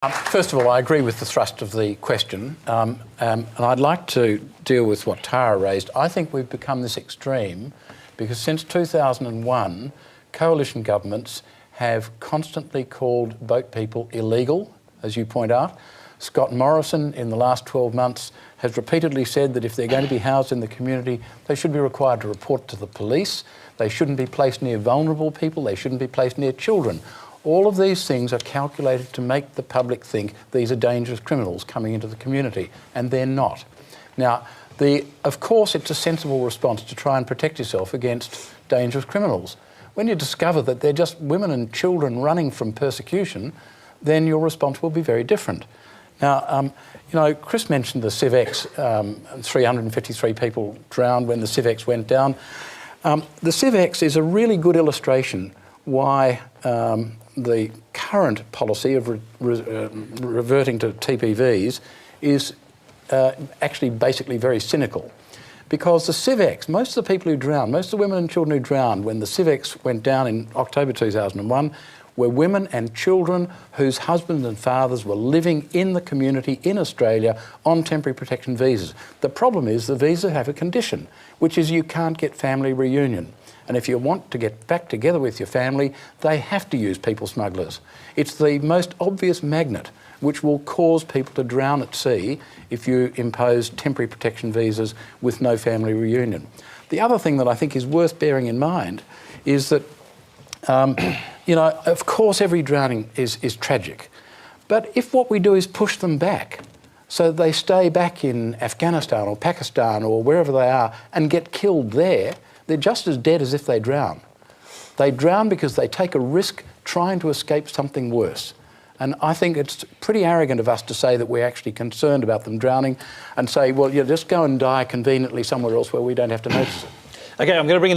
First of all, I agree with the thrust of the question, and I'd like to deal with what Tara raised. I think we've become this extreme because since 2001, coalition governments have constantly called boat people illegal, as you point out. Scott Morrison, in the last 12 months, has repeatedly said that if they're going to be housed in the community, they should be required to report to the police. They shouldn't be placed near vulnerable people. They shouldn't be placed near children. All of these things are calculated to make the public think these are dangerous criminals coming into the community, and they're not. Now, of course, it's a sensible response to try and protect yourself against dangerous criminals. When you discover that they're just women and children running from persecution, then your response will be very different. Now, you know, Chris mentioned the Civex, 353 people drowned when the Civex went down. The Civex is a really good illustration why the current policy of reverting to TPVs is actually basically very cynical. Because the Civex, most of the people who drowned, most of the women and children who drowned when the Civex went down in October 2001 were women and children whose husbands and fathers were living in the community in Australia on temporary protection visas. The problem is the visas have a condition, which is you can't get family reunion. And if you want to get back together with your family, they have to use people smugglers. It's the most obvious magnet which will cause people to drown at sea if you impose temporary protection visas with no family reunion. The other thing that I think is worth bearing in mind is that, you know, of course every drowning is tragic. But if what we do is push them back, so they stay back in Afghanistan or Pakistan or wherever they are and get killed there, they're just as dead as if they drown. They drown because they take a risk trying to escape something worse. And I think it's pretty arrogant of us to say that we're actually concerned about them drowning and say, well, you just go and die conveniently somewhere else where we don't have to notice it. OK, I'm going to bring in